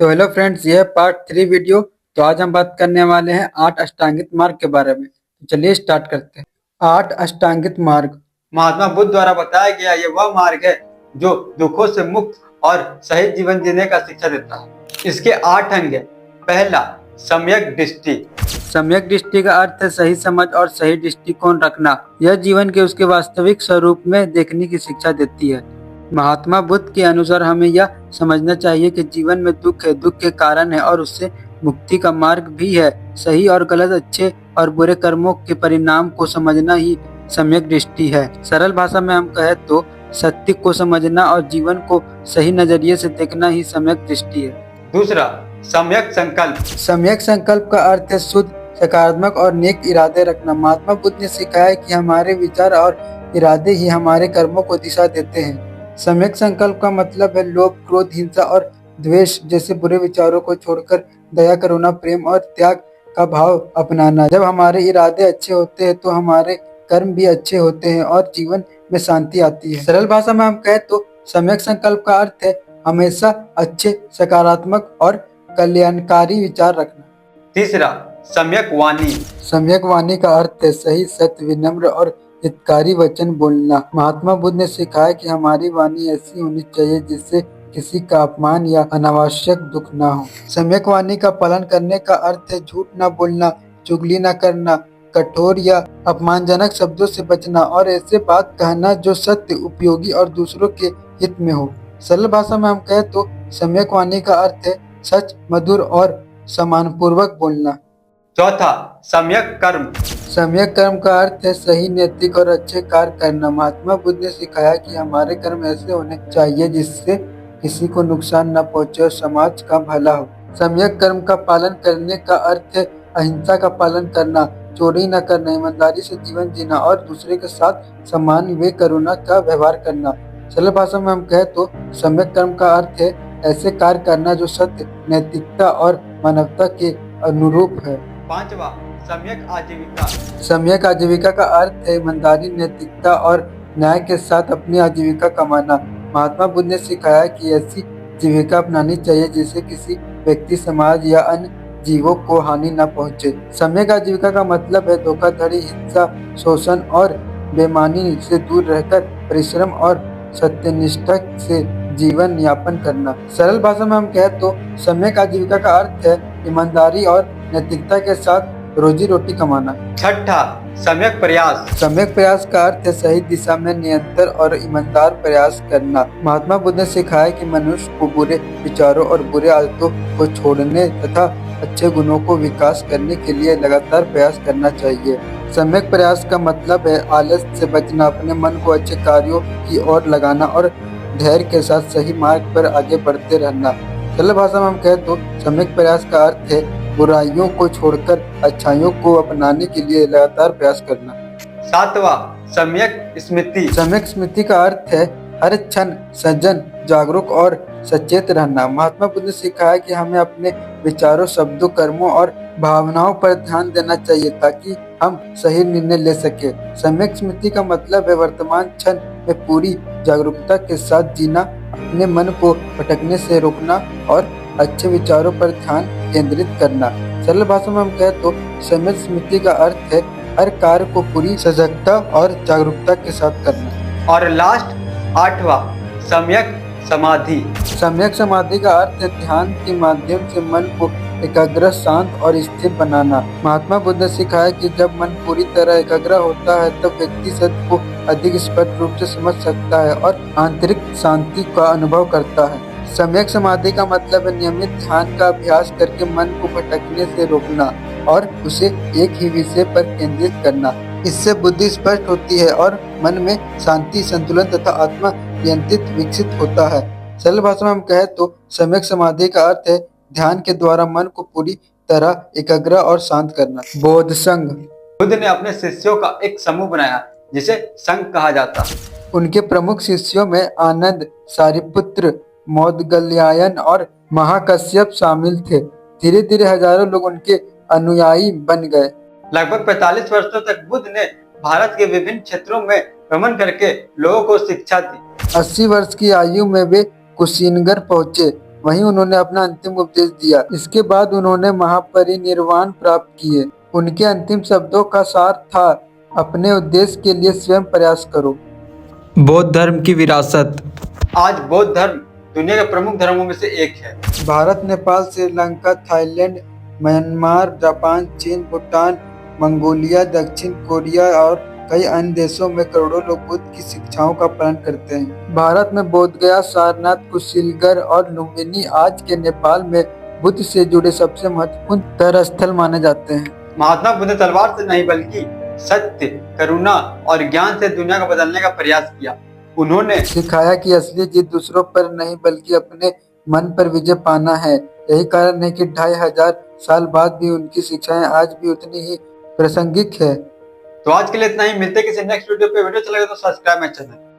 तो hello friends, ये है पार्ट 3 वीडियो। तो आज हम बात करने वाले हैं 8 अष्टांगित मार्ग के बारे में। तो चलिए स्टार्ट करते हैं। 8 अष्टांगित मार्ग महात्मा बुद्ध द्वारा बताया गया ये वह मार्ग है जो दुखों से मुक्त और सही जीवन जीने का शिक्षा देता है। इसके 8 अंग हैं। पहला, सम्यक दृष्टि। सम्यक दृष्टि का अर्थ है सही समझ और सही दृष्टिकोण रखना। यह जीवन के उसके वास्तविक स्वरूप में देखने की शिक्षा देती है। महात्मा बुद्ध के अनुसार हमें यह समझना चाहिए कि जीवन में दुख है, दुख के कारण है और उससे मुक्ति का मार्ग भी है। सही और गलत, अच्छे और बुरे कर्मों के परिणाम को समझना ही सम्यक दृष्टि है। सरल भाषा में हम कहें तो सत्य को समझना और जीवन को सही नजरिए से देखना ही सम्यक दृष्टि है। दूसरा, सम्यक संकल्प। सम्यक संकल्प का अर्थ है शुद्ध, सकारात्मक और नेक इरादे रखना। महात्मा बुद्ध ने सिखाया कि हमारे विचार और इरादे ही हमारे कर्मों को दिशा देते हैं। सम्यक संकल्प का मतलब है लोभ, क्रोध, हिंसा और द्वेष जैसे बुरे विचारों को छोड़कर दया, करुणा, प्रेम और त्याग का भाव अपनाना। जब हमारे इरादे अच्छे होते हैं तो हमारे कर्म भी अच्छे होते हैं और जीवन में शांति आती है। सरल भाषा में हम कहें तो सम्यक संकल्प का अर्थ है हमेशा अच्छे, सकारात्मक और कल्याणकारी विचार रखना। तीसरा, सम्यक वाणी। सम्यक वाणी का अर्थ है सही, सत्य, विनम्र और हितकारी वचन बोलना। महात्मा बुद्ध ने सिखाया कि हमारी वाणी ऐसी होनी चाहिए जिससे किसी का अपमान या अनावश्यक दुख ना हो। सम्यक वाणी का पालन करने का अर्थ है झूठ न बोलना, चुगली न करना, कठोर या अपमानजनक शब्दों से बचना और ऐसे बात कहना जो सत्य, उपयोगी और दूसरों के हित में हो। सरल भाषा में हम कहें तो सम्यक वाणी का अर्थ है सच, मधुर और सम्मानपूर्वक बोलना। चौथा, सम्यक कर्म। सम्यक कर्म का अर्थ है सही, नैतिक और अच्छे कार्य करना। महात्मा बुद्ध ने सिखाया कि हमारे कर्म ऐसे होने चाहिए जिससे किसी को नुकसान न पहुंचे और समाज का भला हो। सम्यक कर्म का पालन करने का अर्थ है अहिंसा का पालन करना, चोरी न करना, ईमानदारी से जीवन जीना और दूसरे के साथ सम्मान व करुणा का व्यवहार करना। सरल भाषा में हम कहें तो सम्यक कर्म का अर्थ है ऐसे कार्य करना जो सत्य, नैतिकता और मानवता के अनुरूप है। पांचवा, सम्यक आजीविका। सम्यक आजीविका का अर्थ है ईमानदारी, नैतिकता और न्याय के साथ अपनी आजीविका कमाना। महात्मा बुद्ध ने सिखाया कि ऐसी जीविका अपनानी चाहिए जिससे किसी व्यक्ति, समाज या अन्य जीवों को हानि न पहुंचे। सम्यक आजीविका का मतलब है धोखाधड़ी, हिंसा, शोषण और बेईमानी से दूर रहकर परिश्रम और सत्यनिष्ठा से जीवन यापन करना। सरल भाषा में हम कहें तो सम्यक आजीविका का अर्थ है ईमानदारी और नैतिकता के साथ रोजी रोटी कमाना। छठा, सम्यक प्रयास। सम्यक प्रयास का अर्थ है सही दिशा में निरंतर और ईमानदार प्रयास करना। महात्मा बुद्ध ने सिखाया कि मनुष्य को बुरे विचारों और बुरे आदतों को छोड़ने तथा अच्छे गुणों को विकास करने के लिए लगातार प्रयास करना चाहिए। सम्यक प्रयास का मतलब है आलस से बचना, अपने मन को अच्छे कार्यों की ओर लगाना और धैर्य के साथ सही मार्ग पर आगे बढ़ते रहना। सरल भाषा में हम कहें तो सम्यक प्रयास का अर्थ है बुराइयों को छोड़कर अच्छाइयों को अपनाने के लिए लगातार प्रयास करना। सातवां, सम्यक स्मृति। सम्यक स्मृति का अर्थ है हर क्षण सजग, जागरूक और सचेत रहना। महात्मा बुद्ध ने सिखाया कि हमें अपने विचारों, शब्दों, कर्मों और भावनाओं पर ध्यान देना चाहिए ताकि हम सही निर्णय ले सके। सम्यक स्मृति का मतलब है वर्तमान क्षण में पूरी जागरूकता के साथ जीना, अपने मन को भटकने से रोकना और अच्छे विचारों पर ध्यान केंद्रित करना। सरल भाषा में हम कहें तो सम्यक स्मृति का अर्थ है हर कार्य को पूरी सजगता और जागरूकता के साथ करना। और लास्ट, आठवां, सम्यक समाधि। सम्यक समाधि का अर्थ है ध्यान के माध्यम से मन को एकाग्र, शांत और स्थिर बनाना। महात्मा बुद्ध ने सिखाया कि जब मन पूरी तरह एकाग्र होता है तब व्यक्ति सत्य को अधिक स्पष्ट रूप से समझ सकता है और आंतरिक शांति का अनुभव करता है। सम्यक समाधि का मतलब है नियमित ध्यान का अभ्यास करके मन को भटकने से रोकना और उसे एक ही विषय पर केंद्रित करना। इससे बुद्धि स्पष्ट होती है और मन में शांति, संतुलन तथा आत्मा नियंत्रित विकसित होता है। सरल भाषा में हम कहें तो सम्यक समाधि का अर्थ है ध्यान के द्वारा मन को पूरी तरह एकाग्र और शांत करना। बौद्ध संघ। बुद्ध ने अपने शिष्यों का एक समूह बनाया जिसे संघ कहा जाता। उनके प्रमुख शिष्यों में आनंद, सारिपुत्र, मौदगल्यायन और महाकश्यप शामिल थे। धीरे धीरे हजारों लोग उनके अनुयायी बन गए। लगभग 45 वर्षों तक बुद्ध ने भारत के विभिन्न क्षेत्रों में भ्रमण करके लोगों को शिक्षा दी। 80 वर्ष की आयु में वे कुशीनगर पहुंचे। वहीं उन्होंने अपना अंतिम उपदेश दिया। इसके बाद उन्होंने महापरिनिर्वाण प्राप्त किए। उनके अंतिम शब्दों का सार था, अपने उद्देश्य के लिए स्वयं प्रयास करो। बौद्ध धर्म की विरासत। आज बौद्ध धर्म दुनिया के प्रमुख धर्मों में से एक है। Bharat, Nepal, Sri Lanka, Thailand, Myanmar, Japan, चीन, भूटान, मंगोलिया, दक्षिण कोरिया और कई अन्य देशों में करोड़ों लोग बुद्ध की शिक्षाओं का पालन करते हैं। भारत में बोधगया, सारनाथ, कुशीलगढ़ और लुम्बिनी आज के नेपाल में बुद्ध से जुड़े सबसे महत्वपूर्ण तीर्थस्थल माने जाते हैं। महात्मा बुद्ध ने तलवार से नहीं बल्कि सत्य, करुणा और ज्ञान से दुनिया को बदलने का प्रयास किया। उन्होंने सिखाया कि असली जीत दूसरों पर नहीं बल्कि अपने मन पर विजय पाना है। यही कारण है कि 2500 साल बाद भी उनकी शिक्षाएं आज भी उतनी ही प्रासंगिक है। तो आज के लिए इतना ही। मिलते हैं किसी नेक्स्ट वीडियो पे। वीडियो अच्छा लगे तो सब्सक्राइब माय चैनल।